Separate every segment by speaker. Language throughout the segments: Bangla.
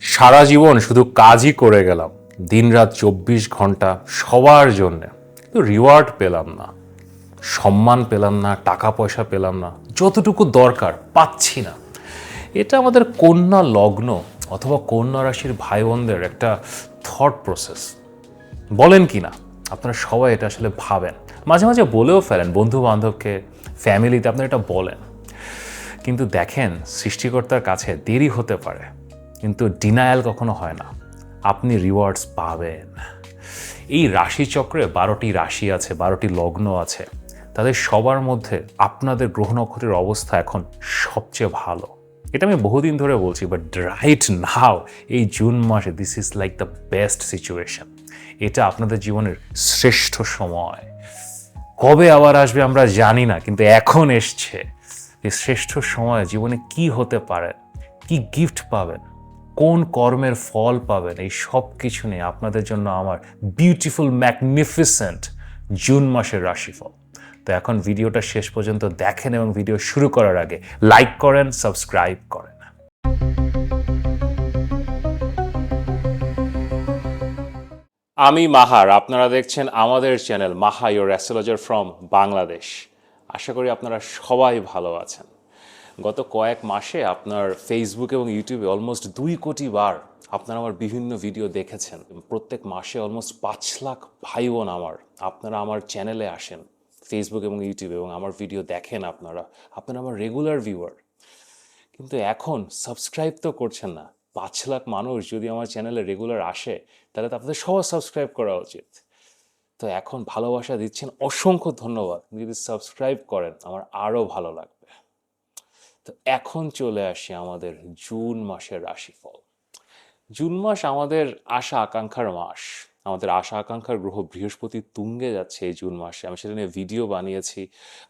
Speaker 1: সারা জীবন শুধু কাজই করে গেলাম, দিনরাত 24 ঘন্টা সবার জন্যে, কিন্তু রিওয়ার্ড পেলাম না, সম্মান পেলাম না, টাকা পয়সা পেলাম না, যতটুকু দরকার পাচ্ছি না। এটা আমাদের কন্যা লগ্ন অথবা কন্যা রাশির ভাই বোনদের একটা থট প্রসেস, বলেন কি না? আপনারা সবাই এটা আসলে ভাবেন, মাঝে মাঝে বলেও ফেলেন বন্ধু বান্ধবকে, ফ্যামিলিতে আপনারা এটা বলেন। কিন্তু দেখেন, সৃষ্টিকর্তার কাছে দেরি হতে পারে, কিন্তু ডিনায়াল কখনো হয় না। আপনি রিওয়ার্ডস পাবেন। এই রাশিচক্রে 12টি রাশি আছে, 12টি লগ্ন আছে, তাদের সবার মধ্যে আপনাদের গ্রহ নক্ষত্রের অবস্থা এখন সবচেয়ে ভালো। এটা আমি বহুদিন ধরে বলছি, বাট রাইট নাও এই জুন মাসে this is like the best situation. এটা আপনাদের জীবনের শ্রেষ্ঠ সময়। কবে আবার আসবে আমরা জানি না, কিন্তু এখন এসছে। এই শ্রেষ্ঠ সময় জীবনে কি হতে পারে, কি গিফট পাবেন, কোন কর্মের ফল পাবেন, এই সব কিছু নিয়ে আপনাদের জন্য আমার বিউটিফুল ম্যাগনিফিসেন্ট জুন মাসের রাশিফল। তো এখন ভিডিওটা শেষ পর্যন্ত দেখেন এবং ভিডিও শুরু করার আগে লাইক করেন, সাবস্ক্রাইব করেন। আমি মাহার, আপনারা দেখছেন আমাদের channel Maha your astrologer from Bangladesh. আশা করি আপনারা সবাই ভালো আছেন। গত কয়েক মাসে আপনার ফেসবুক এবং ইউটিউবে অলমোস্ট 2 কোটি বার আপনারা আমার বিভিন্ন ভিডিও দেখেছেন। প্রত্যেক মাসে অলমোস্ট 5 লাখ ভাই বোন আপনারা আমার চ্যানেলে আসেন ফেসবুক এবং ইউটিউবে এবং আমার ভিডিও দেখেন। আপনারা আমার রেগুলার ভিউয়ার, কিন্তু এখন সাবস্ক্রাইব তো করছেন না। 5 লাখ মানুষ যদি আমার চ্যানেলে রেগুলার আসে, তাহলে তো আপনাদের সবার সাবস্ক্রাইব করা উচিত। তো এখন ভালোবাসা দিচ্ছেন, অসংখ্য ধন্যবাদ। যদি সাবস্ক্রাইব করেন আমার আরও ভালো লাগবে। তো এখন চলে আসি আমাদের জুন মাসের রাশিফল। জুন মাস আমাদের আশা আকাঙ্ক্ষার মাস। আমাদের আশা আকাঙ্ক্ষার গ্রহ বৃহস্পতি তুঙ্গে যাচ্ছে এই জুন মাসে। আমি সেটা নিয়ে ভিডিও বানিয়েছি,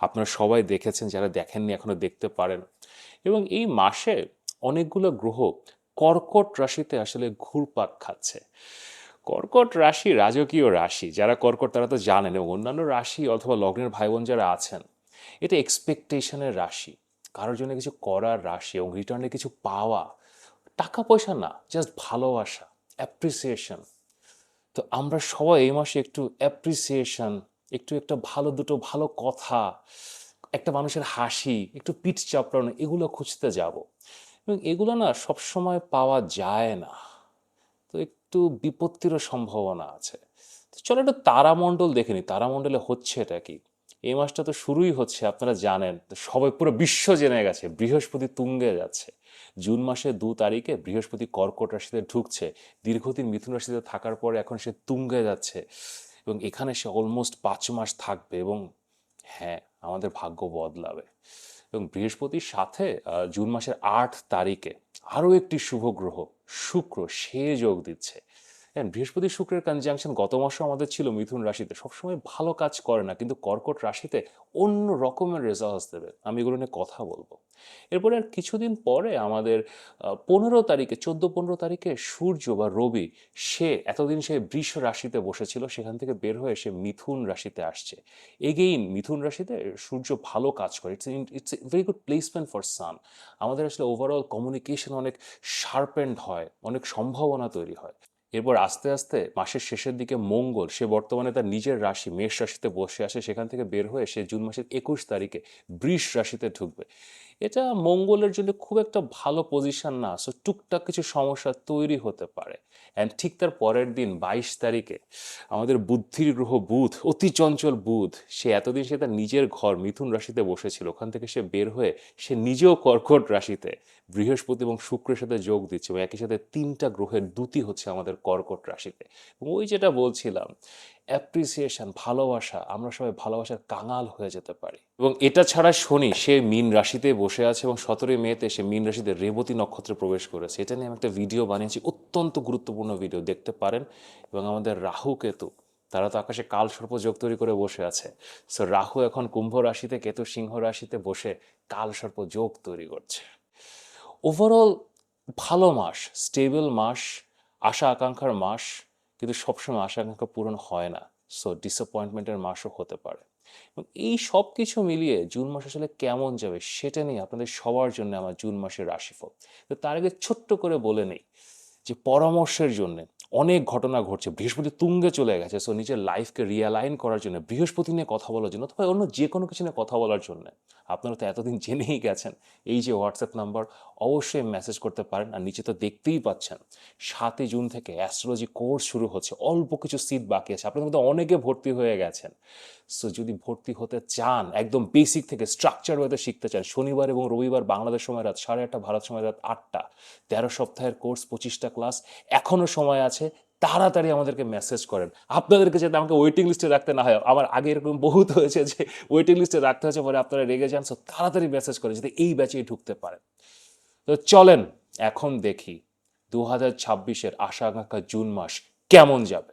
Speaker 1: আপনারা সবাই দেখেছেন, যারা দেখেননি এখনো দেখতে পারেন। এবং এই মাসে অনেকগুলো গ্রহ কর্কট রাশিতে আসলে ঘুরপাক খাচ্ছে। কর্কট রাশি রাজকীয় রাশি, যারা কর্কট তারা তো জানেন, এবং অন্যান্য রাশি অথবা লগ্নের ভাই বোন যারা আছেন, এটা এক্সপেকটেশনের রাশি, কারোর জন্য কিছু করার রাশি এবং রিটার্নে কিছু পাওয়া। টাকা পয়সা না, জাস্ট ভালোবাসা, অ্যাপ্রিসিয়েশন। তো আমরা সবাই এই মাসে একটু অ্যাপ্রিসিয়েশন, একটু একটা দুটো ভালো কথা, একটা মানুষের হাসি, একটু পিঠ চাপড়ানো, এগুলো খুঁজতে যাব। এবং এগুলো না সবসময় পাওয়া যায় না, তো একটু বিপত্তিরও সম্ভাবনা আছে। তো চলো একটু তারামণ্ডল দেখে নিই, তারামণ্ডলে হচ্ছে এটা কি। এই মাসটা তো শুরুই হচ্ছে, আপনারা জানেন, তো সবাই পুরো বিশ্ব জেনে গেছে বৃহস্পতি তুঙ্গে যাচ্ছে। জুন মাসের 2 তারিখে বৃহস্পতি কর্কট রাশিতে ঢুকছে। দীর্ঘদিন মিথুন রাশিতে থাকার পরে এখন সে তুঙ্গে যাচ্ছে এবং এখানে সে অলমোস্ট 5 মাস থাকবে। এবং হ্যাঁ, আমাদের ভাগ্য বদলাবে। এবং বৃহস্পতির সাথে জুন মাসের 8 তারিখে আরও একটি শুভ গ্রহ শুক্র সে যোগ দিচ্ছে। হ্যাঁ, বৃহস্পতি শুক্রের কনজাংশন গত মাসও আমাদের ছিল মিথুন রাশিতে। সবসময় ভালো কাজ করে না, কিন্তু কর্কট রাশিতে অন্য রকমের রেজাল্টস দেবে। আমি এগুলো নিয়ে কথা বলবো। এরপরে আর কিছুদিন পরে আমাদের 15 তারিখে, 14-15 তারিখে সূর্য বা রবি, এতদিন সে বৃষ রাশিতে বসেছিল, সেখান থেকে বের হয়ে সে মিথুন রাশিতে আসছে। এগেইন মিথুন রাশিতে সূর্য ভালো কাজ করে। It's very good placement for sun. আমাদের আসলে ওভারঅল কমিউনিকেশন অনেক শার্পেন্ড হয়, অনেক সম্ভাবনা তৈরি হয়। এরপর আস্তে আস্তে মাসের শেষের দিকে মঙ্গল, সে বর্তমানে তার নিজের রাশি মেষ রাশিতে বসে আসে, সেখান থেকে বের হয়ে সে জুন মাসের 21 তারিখে বৃষ রাশিতে ঢুকবে। এটা মঙ্গলের জন্য খুব একটা ভালো পজিশন না, সো টুকটাক কিছু সমস্যা তৈরি হতে পারে। অ্যান্ড ঠিক তার পরের দিন 22 তারিখে আমাদের বুদ্ধির গ্রহ বুধ, অতি চঞ্চল বুধ, এতদিন সে তার নিজের ঘর মিথুন রাশিতে বসেছিল, ওখান থেকে সে বের হয়ে সে নিজেও কর্কট রাশিতে বৃহস্পতি এবং শুক্রের সাথে যোগ দিচ্ছে। এবং একই সাথে 3টা গ্রহের দ্যুতি হচ্ছে আমাদের কর্কট রাশিতে। এবং ওই যেটা বলছিলাম, অ্যাপ্রিসিয়েশন, ভালোবাসা, আমরা সবাই ভালোবাসার কাঙাল হয়ে যেতে পারি। এবং এটা ছাড়া শনি সে মীন রাশিতে বসে আছে এবং 17 মেতে সে মীন রাশিতে রেবতী নক্ষত্রে প্রবেশ করেছে। এটা নিয়ে আমি একটা ভিডিও বানিয়েছি, অত্যন্ত গুরুত্বপূর্ণ ভিডিও, দেখতে পারেন। এবং আমাদের রাহু কেতু, তারা তো আকাশে কাল সর্প যোগ তৈরি করে বসে আছে। সো রাহু এখন কুম্ভ রাশিতে, কেতু সিংহ রাশিতে বসে কাল সর্প যোগ তৈরি করছে। ওভারঅল ভালো মাস, স্টেবল মাস, আশা আকাঙ্ক্ষার মাস, কিন্তু সবসময় আশা আকাঙ্ক্ষা পূরণ হয় না। সো ডিসঅ্যাপয়েন্টমেন্টের মাসও হতে পারে। এবং এই সব কিছু মিলিয়ে জুন মাস আসলে কেমন যাবে সেটা নিয়ে আপনাদের সবার জন্য আমার জুন মাসের রাশিফল। তো তার আগে ছোট্ট করে বলে নেই যে পরামর্শের জন্য অনেক ঘটনা ঘটছে, বৃহস্পতি তুঙ্গে চলে গেছে, সো নিজের লাইফকে রিয়ালাইন করার জন্য, বৃহস্পতি নিয়ে কথা বলার জন্য অথবা অন্য যে কোনো কিছু নিয়ে কথা বলার জন্য আপনারা তো এতদিন জেনেই গেছেন এই যে হোয়াটসঅ্যাপ নাম্বার, অবশ্যই মেসেজ করতে পারেন। আর নিচে তো দেখতেই পাচ্ছেন 7ই জুন থেকে অ্যাস্ট্রোলজি কোর্স শুরু হচ্ছে, অল্প কিছু সিট বাকি আছে, আপনাদের মধ্যে অনেকে ভর্তি হয়ে গেছেন। সো যদি ভর্তি হতে চান, একদম বেসিক থেকে স্ট্রাকচার ওয়েতে শিখতে চান, শনিবার এবং রবিবার বাংলাদেশ সময় রাত 8:30, ভারত সময় রাত 8টা, 13 সপ্তাহের কোর্স, 25টা ক্লাস, এখনও সময় আছে। তাড়াতাড়ি আমাদেরকে মেসেজ করেন। আপনাদেরকে যাতে আমাকে ওয়েটিং লিস্টে রাখতে না হয়, আমার আগে এরকম বহুত হয়েছে যে ওয়েটিং লিস্টে রাখতে হয়েছে, পরে আপনারা রেগে যান। সো তাড়াতাড়ি মেসেজ করেন যাতে এই ব্যাচেই ঢুকতে পারেন। তো চলেন এখন দেখি 2026-এর আশা আকাঙ্ক্ষা জুন মাস কেমন যাবে।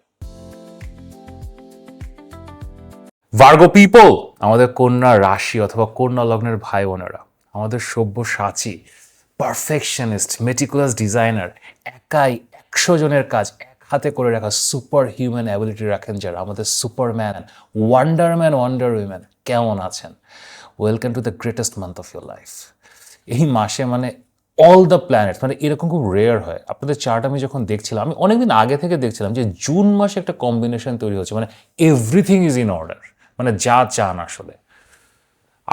Speaker 1: ভার্গো পিপল, আমাদের কন্যা রাশি অথবা কন্যা লগ্নের ভাই বোনেরা, আমাদের সব্যসাচী, পারফেকশনিস্ট, মেটিকুলাস ডিজাইনার, একাই 100 জনের কাজ এক হাতে করে রাখা সুপার হিউম্যান অ্যাবিলিটি রাখেন যারা, আমাদের সুপারম্যান, ওয়ান্ডারম্যান, ওয়ান্ডার উইম্যান, কেমন আছেন? Welcome to the greatest month of your life. এই মাসে মানে অল দ্য প্ল্যানেটস, মানে এরকম খুব রেয়ার হয়। আপনাদের চার্ট আমি যখন দেখছিলাম, আমি অনেকদিন আগে থেকে দেখছিলাম যে জুন মাসে একটা কম্বিনেশন তৈরি হচ্ছে, মানে এভরিথিং ইজ ইন অর্ডার, মানে যা চান আসলে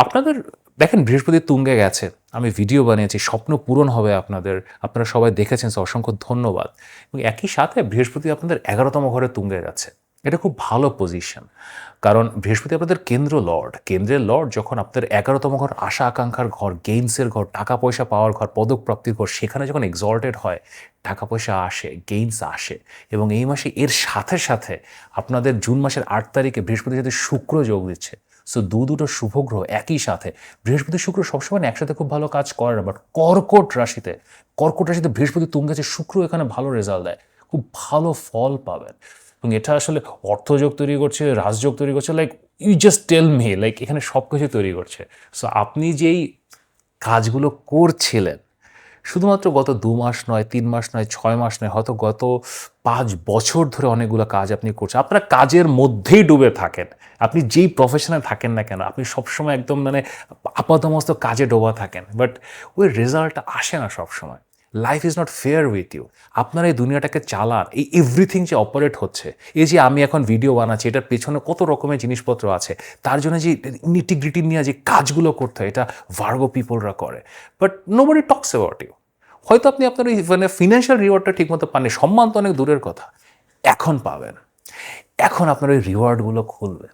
Speaker 1: আপনাদের। দেখেন বৃহস্পতি তুঙ্গে গেছে, আমি ভিডিও বানিয়েছি, স্বপ্ন পূরণ হবে আপনাদের, আপনারা সবাই দেখেছেন, অসংখ্য ধন্যবাদ। এবং একই সাথে বৃহস্পতি আপনাদের 11তম ঘরে তুঙ্গে গেছে, এটা খুব ভালো পজিশন, কারণ বৃহস্পতি আপনাদের কেন্দ্রের লর্ড যখন আপনাদের 11তম ঘর, আশা আকাঙ্ক্ষার ঘর, গেইনসের ঘর, টাকা পয়সা পাওয়ার ঘর, পদক প্রাপ্তির ঘর, সেখানে যখন এক্সল্টেড হয়, টাকা পয়সা আসে, গেইনস আসে। এবং এই মাসে এর সাথে সাথে আপনাদের জুন মাসের 8 তারিখে বৃহস্পতির সাথে শুক্র যোগ দিচ্ছে। সো দুটো শুভগ্রহ একই সাথে, বৃহস্পতি শুক্র সবসময় একসাথে খুব ভালো কাজ করে না, বাট কর্কট রাশিতে বৃহস্পতি তুঙ্গেছে, শুক্র এখানে ভালো রেজাল্ট দেয়, খুব ভালো ফল পাবেন। এবং এটা আসলে অর্থযোগ তৈরি করছে, রাজযোগ তৈরি করছে, like you just tell me, like এখানে সব কিছু তৈরি করছে। সো আপনি যেই কাজগুলো করছিলেন, শুধুমাত্র গত 2 মাস নয়, 3 মাস নয়, 6 মাস নয়, হয়তো গত 5 বছর ধরে অনেকগুলো কাজ আপনি করছেন, আপনারা কাজের মধ্যেই ডুবে থাকেন। আপনি যেই প্রফেশনে থাকেন না কেন, আপনি সবসময় একদম মানে আপাতমস্ত কাজে ডোবা থাকেন, বাট ওই রেজাল্টটা আসে না সবসময়। Life is not fair with you. আপনারা এই দুনিয়াটাকে চালান, এই এভরিথিং যে অপারেট হচ্ছে, এই যে আমি এখন ভিডিও বানাচ্ছি, এটার পেছনে কত রকমের জিনিসপত্র আছে, তার জন্য যে নিটিগ্রিটি নিয়ে যে কাজগুলো করতে হয়, এটা ভার্গো পিপলরা করে, but nobody talks about you. হয়তো আপনি আপনার এই মানে ফিনান্সিয়াল রিওয়ার্ডটা ঠিকমতো পাননি, সম্মান তো অনেক দূরের কথা, এখন পাবেন। এখন আপনার ওই রিওয়ার্ডগুলো খুলবে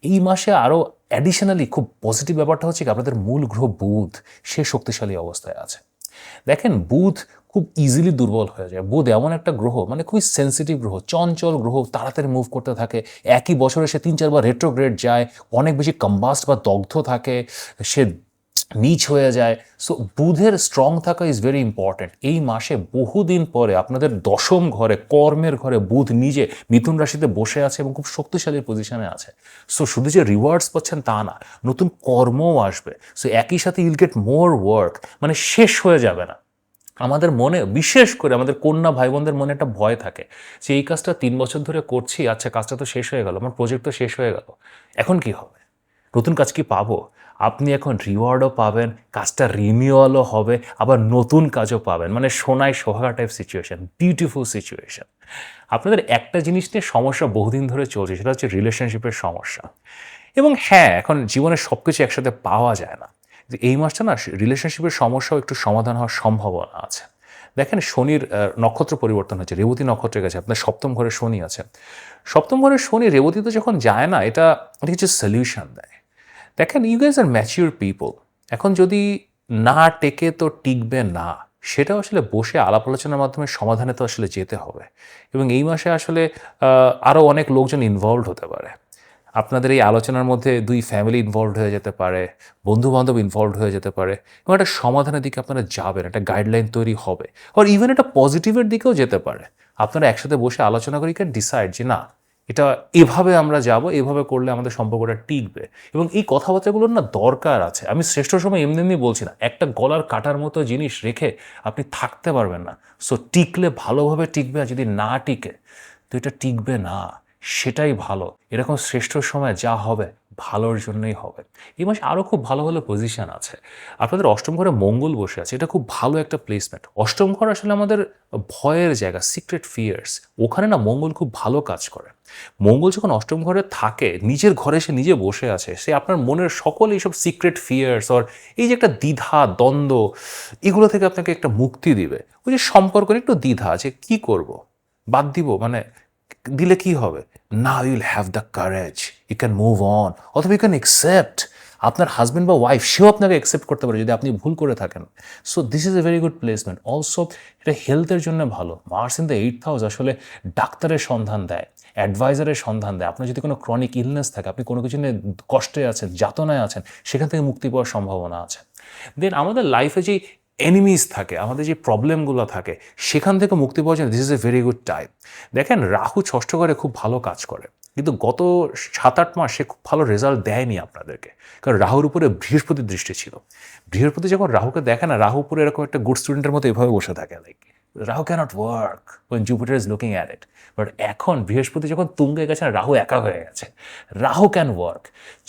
Speaker 1: এই মাসে। আরও অ্যাডিশনালি খুব পজিটিভ ব্যাপারটা হচ্ছে কি, আপনাদের মূল গ্রহ বুধ, সে শক্তিশালী অবস্থায় আছে। দেখেন বুধ খুব ইজিলি দুর্বল হয়ে যায়। বুধ এমন একটা গ্রহ, মানে খুবই সেন্সিটিভ গ্রহ, চঞ্চল গ্রহ, তাড়াতাড়ি মুভ করতে থাকে, একই বছরে সে 3-4 বার রেট্রোগ্রেড যায়, অনেক বেশি কম্বাস্ট বা দগ্ধ থাকে, সে নিচ হয়ে যায়। সো বুধের স্ট্রং থাকা ইজ ভেরি ইম্পর্ট্যান্ট। এই মাসে বহুদিন পরে আপনাদের 10ম ঘরে, কর্মের ঘরে বুধ নিজে মিথুন রাশিতে বসে আছে এবং খুব শক্তিশালী পজিশনে আছে। সো শুধু যে রিওয়ার্ডস পাচ্ছেন তা না, নতুন কর্মও আসবে। সো একই সাথে ইউল গেট মোর ওয়ার্ক, মানে শেষ হয়ে যাবে না। আমাদের মনে, বিশেষ করে আমাদের কন্যা ভাই বোনদের মনে একটা ভয় থাকে যে এই কাজটা 3 বছর ধরে করছি, আচ্ছা কাজটা তো শেষ হয়ে গেল, আমার প্রজেক্ট তো শেষ হয়ে গেল, এখন কি হবে, নতুন কাজ কি পাবো? আপনি এখন রিওয়ার্ডও পাবেন, কাজটা রিনিউয়ালও হবে, আবার নতুন কাজও পাবেন, মানে সোনায় সোহাগা টাইপ সিচুয়েশন, বিউটিফুল সিচুয়েশন। আপনাদের একটা জিনিস নিয়ে সমস্যা বহুদিন ধরে চলছে, সেটা হচ্ছে রিলেশনশিপের সমস্যা। এবং হ্যাঁ, এখন জীবনে সব কিছু একসাথে পাওয়া যায় না, এই মাসটা না রিলেশনশিপের সমস্যাও একটু সমাধান হওয়ার সম্ভাবনা আছে। দেখেন শনির নক্ষত্র পরিবর্তন হচ্ছে, রেবতী নক্ষত্রে গেছে, আপনার 7ম ঘরে শনি আছে। 7ম ঘরে শনি রেবতীতে যখন যায় না, এটা কিছু সলিউশন দেয়। দেখেন you guys are mature people, এখন যদি না টেকে তো টিকবে না, সেটা আসলে বসে আলাপ আলোচনার মাধ্যমে সমাধানে তো আসলে যেতে হবে। এবং এই মাসে আসলে আরও অনেক লোকজন ইনভলভড হতে পারে। আপনাদের এই আলোচনার মধ্যে 2 ফ্যামিলি ইনভলভড হয়ে যেতে পারে, বন্ধুবান্ধব ইনভলভড হয়ে যেতে পারে, এবং একটা সমাধানের দিকে আপনারা যাবেন, একটা গাইডলাইন তৈরি হবে, আর ইভেন একটা পজিটিভের দিকেও যেতে পারে। আপনারা একসাথে বসে আলোচনা করে ক্যান ডিসাইড যে না, এটা এভাবে আমরা যাব, এভাবে করলে আমাদের সম্পর্কটা টিকবে। এবং এই কথাবার্তাগুলোর না দরকার আছে। আমি শ্রেষ্ঠ সময় এমনি এমনি বলছি না, একটা গলার কাটার মতো জিনিস রেখে আপনি থাকতে পারবেন না। সো টিকলে ভালোভাবে টিকবে, আর যদি না টিকে তো এটা টিকবে না।
Speaker 2: সেটাই ভালো। এরকম শ্রেষ্ঠ সময় যা হবে ভালোর জন্যই হবে। এই মাসে আরও খুব ভালো ভালো পজিশন আছে। আপনাদের অষ্টম ঘরে মঙ্গল বসে আছে, এটা খুব ভালো একটা প্লেসমেন্ট। অষ্টম ঘর আসলে আমাদের ভয়ের জায়গা, সিক্রেট ফিয়ার্স। ওখানে না মঙ্গল খুব ভালো কাজ করে। মঙ্গল যখন অষ্টম ঘরে থাকে, নিজের ঘরে সে নিজে বসে আছে, সে আপনার মনের সকল এইসব সিক্রেট ফিয়ার্স আর এই যে একটা দ্বিধা দ্বন্দ্ব, এগুলো থেকে আপনাকে একটা মুক্তি দিবে। ওই যে সম্পর্কের একটু দ্বিধা আছে, কি করব, বাদ দিব, মানে দিলে কি হবে, now you'll have the courage, you can move on, অথবা ইউ ক্যান অ্যাকসেপ্ট। আপনার হাজব্যান্ড বা ওয়াইফ সেও আপনাকে অ্যাকসেপ্ট করতে পারে যদি আপনি ভুল করে থাকেন। So this is a very good placement. Also এটা হেলথের জন্য ভালো। Mars in the 8th house আসলে ডাক্তারের সন্ধান দেয়, অ্যাডভাইজারের সন্ধান দেয়। আপনার যদি কোনো ক্রনিক ইলনেস থাকে, আপনি কোনো কিছু নিয়ে কষ্টে আছেন, যাতনায় আছেন, সেখান থেকে মুক্তি পাওয়ার সম্ভাবনা আছে। দেন আমাদের লাইফে যেই এনিমিজ থাকে, আমাদের যে প্রবলেমগুলো থাকে, সেখান থেকে মুক্তি পাওয়ার জন্য this is a very good time. দেখেন রাহু ষষ্ঠ ঘরে খুব ভালো কাজ করে, কিন্তু গত 7-8 মাস সে খুব ভালো রেজাল্ট দেয়নি আপনাদেরকে, কারণ রাহুর উপরে বৃহস্পতির দৃষ্টি ছিল। বৃহস্পতি যখন রাহুকে দেখে না, রাহু উপরে এরকম একটা গুড স্টুডেন্টের মতো এভাবে বসে থাকে, like Rahu cannot work when Jupiter is looking at it. But এখন বৃহস্পতি যখন তুঙ্গে গেছে, রাহু একা হয়ে গেছে, রাহু ক্যান ওয়ার্ক।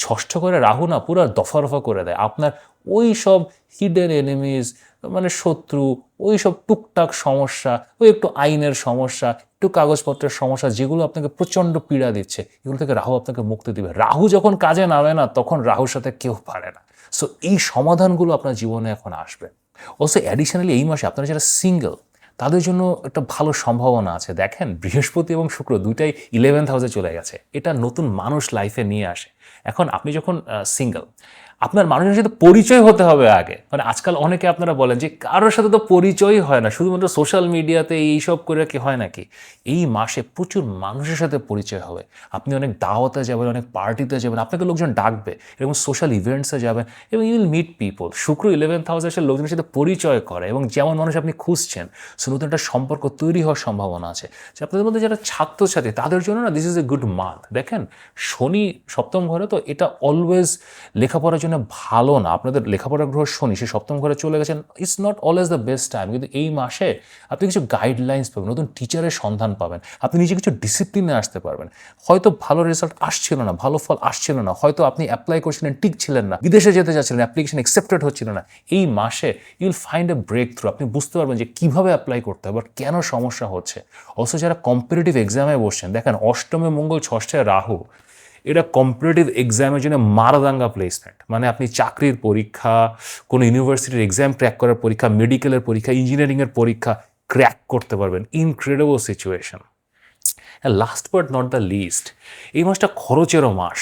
Speaker 2: ষষ্ঠ করে রাহু না পুরো দফা রফা করে দেয় আপনার ওই সব হিডেন এনিমিজ, মানে শত্রু, ওই সব টুকটাক সমস্যা, ওই একটু আইনের সমস্যা, একটু কাগজপত্রের সমস্যা, যেগুলো আপনাকে প্রচণ্ড পীড়া দিচ্ছে, এগুলো থেকে রাহু আপনাকে মুক্তি দিবে। রাহু যখন কাজে নামে না, তখন রাহুর সাথে কেউ পারে না। সো এই সমাধানগুলো আপনার জীবনে এখন আসবে। অবশ্য অ্যাডিশনালি এই মাসে আপনারা যারা সিঙ্গেল, তাদের জন্য একটা ভালো সম্ভাবনা আছে। দেখেন বৃহস্পতি এবং শুক্র দুইটাই 11th হাউসে চলে গেছে, এটা নতুন মানুষ লাইফে নিয়ে আসে। এখন আপনি যখন সিঙ্গেল, আপনার মানুষের সাথে পরিচয় হতে হবে আগে। মানে আজকাল অনেকে আপনারা বলেন যে কারোর সাথে তো পরিচয়ই হয় না, শুধুমাত্র সোশ্যাল মিডিয়াতে এইসব করে কি হয় নাকি? এই মাসে প্রচুর মানুষের সাথে পরিচয় হবে। আপনি অনেক দাওয়াতে যাবেন, অনেক পার্টিতে যাবেন, আপনাকে লোকজন ডাকবে, এবং সোশ্যাল ইভেন্টসে যাবেন, এবং ইউ উইল মিট পিপল। শুক্র 11th হাউসে এসে লোকজনের সাথে পরিচয় করে, এবং যেমন মানুষ আপনি খুঁজছেন, সো নতুন একটা সম্পর্ক তৈরি হওয়ার সম্ভাবনা আছে। যে আপনাদের মধ্যে যারা ছাত্রছাত্রী, তাদের জন্য না this is a good month. দেখেন শনি সপ্তম ঘরে, তো এটা অলওয়েজ লেখাপড়ার জন্য ভালো না। আপনাদের লেখাপড়ার গ্রহ শনি, সে সপ্তম ঘরে চলে গেছেন, it's not always the best time. কিন্তু এই মাসে আপনি কিছু গাইডলাইন্স পাবেন, নতুন টিচারের সন্ধান পাবেন, আপনি নিজে কিছু ডিসিপ্লিনে আসতে পারবেন। হয়তো ভালো রেজাল্ট আসছিল না, ভালো ফল আসছিল না, হয়তো আপনি অ্যাপ্লাই করছিলেন, টিকছিলেন না, বিদেশে যেতে চাচ্ছিলেন, অ্যাপ্লিকেশন অ্যাকসেপ্টেড হচ্ছিল না। এই মাসে you'll find a breakthrough. আপনি বুঝতে পারবেন যে কীভাবে অ্যাপ্লাই করতে হবে, কেন সমস্যা হচ্ছে। অবশ্য যারা কম্পিটিটিভ এক্সামে বসছেন, দেখেন অষ্টমে মঙ্গল, ষষ্ঠে রাহু, এটা কম্পিটিটিভ এক্সামের জন্য মারাদাঙ্গা প্লেসমেন্ট। মানে আপনি চাকরির পরীক্ষা, কোনো ইউনিভার্সিটির এক্সাম ক্র্যাক করার পরীক্ষা, মেডিকেলের পরীক্ষা, ইঞ্জিনিয়ারিংয়ের পরীক্ষা ক্র্যাক করতে পারবেন। Incredible situation. Last but not the least, এই মাসটা খরচেরও মাস।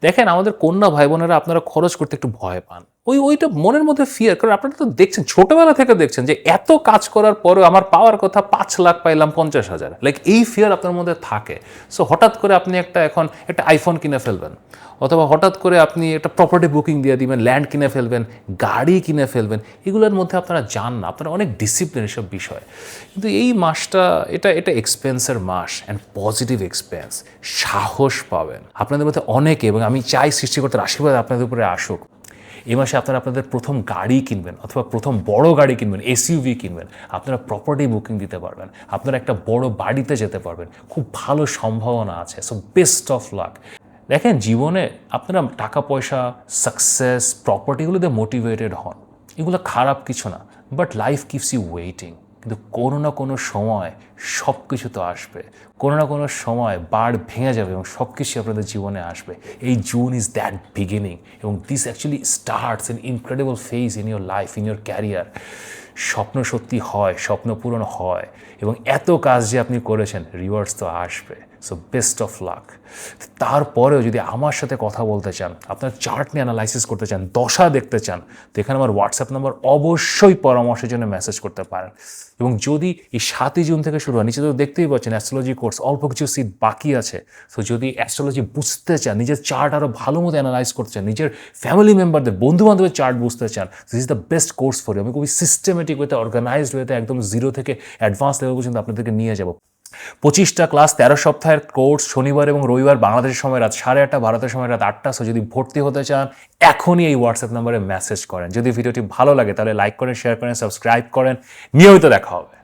Speaker 2: দেখেন আমাদের কন্যা ভাই বোনেরা, আপনারা খরচ করতে একটু ভয় পান, ওইটা মনের মধ্যে ফিয়ার। কারণ আপনারা তো দেখছেন, ছোটবেলা থেকে দেখছেন যে এত কাজ করার পরেও আমার পাওয়ার কথা 5 লাখ, পাইলাম 50,000, লাইক এই ফিয়ার আপনার মধ্যে থাকে। সো হঠাৎ করে আপনি এখন একটা আইফোন কিনে ফেলবেন, অথবা হঠাৎ করে আপনি একটা প্রপার্টি বুকিং দিয়ে দিবেন, ল্যান্ড কিনে ফেলবেন, গাড়ি কিনে ফেলবেন, এগুলোর মধ্যে আপনারা যান না, আপনারা অনেক ডিসিপ্লিন এসব বিষয়। কিন্তু এই মাসটা এটা এক্সপেন্সের মাস, অ্যান্ড পজিটিভ এক্সপেন্স, সাহস পাবেন আপনাদের মধ্যে অনেকে, এবং আমি চাই সৃষ্টিকর্তার আশীর্বাদ আপনাদের উপরে আসুক। এই মাসে আপনারা আপনাদের প্রথম গাড়ি কিনবেন, অথবা প্রথম বড় গাড়ি কিনবেন, এসইউভি কিনবেন, আপনারা প্রপার্টি বুকিং দিতে পারবেন, আপনারা একটা বড় বাড়িতে যেতে পারবেন, খুব ভালো সম্ভাবনা আছে। So best of luck. দেখেন জীবনে আপনারা টাকা পয়সা, সাকসেস, প্রপার্টিগুলোতে মোটিভেটেড হন, এগুলো খারাপ কিছু না, but life keeps you waiting. কিন্তু কোনো না কোনো সময় সব কিছু তো আসবে, কোনো না কোনো সময় বাড় ভেঙে যাবে, এবং সব কিছু আপনাদের জীবনে আসবে। এই জুন ইজ দ্যাট বিগিনিং, এবং this actually starts N incredible phase in your life, in your career. স্বপ্ন সত্যি হয়, স্বপ্ন পূরণ হয়, এবং এত কাজ যে আপনি করেছেন, রিওয়ার্ডস তো আসবে। So best of luck. তারপরেও যদি আমার সাথে কথা বলতে চান, আপনার চার্ট নিয়ে অ্যানালাইসিস করতে চান, দশা দেখতে চান, তো এখানে আমার হোয়াটসঅ্যাপ নাম্বার, অবশ্যই পরামর্শের জন্য মেসেজ করতে পারেন। এবং যদি এই 7ই জুন থেকে শুরু হয়, নিচে তো দেখতেই পাচ্ছেন অ্যাস্ট্রোলজি কোর্স অল্প কিছু সিট বাকি আছে। তো যদি অ্যাস্ট্রোলজি বুঝতে চান, নিজের চার্ট আরও ভালো মতো অ্যানালাইজ করতে চান, নিজের ফ্যামিলি মেম্বারদের, বন্ধুবান্ধবের চার্ট বুঝতে চান, this is the best course for you. আমি খুবই সিস্টেমেটিক ওয়েতে, অর্গানাইজড ওয়েতে, একদম জিরো থেকে অ্যাডভান্স লেভেল পর্যন্ত আপনাদেরকে নিয়ে যাব। 25টা ক্লাস, 13 সপ্তাহের কোর্স, শনিবার এবং রবিবার বাংলাদেশের সময় রাত 8:30, ভারতের সময় রাত 8টা। সো যদি ভর্তি হতে চান, এখনই এই হোয়াটসঅ্যাপ নাম্বারে মেসেজ করেন। যদি ভিডিওটি ভালো লাগে তাহলে লাইক করেন, শেয়ার করেন, সাবস্ক্রাইব করেন। নিয়মিত দেখা হবে।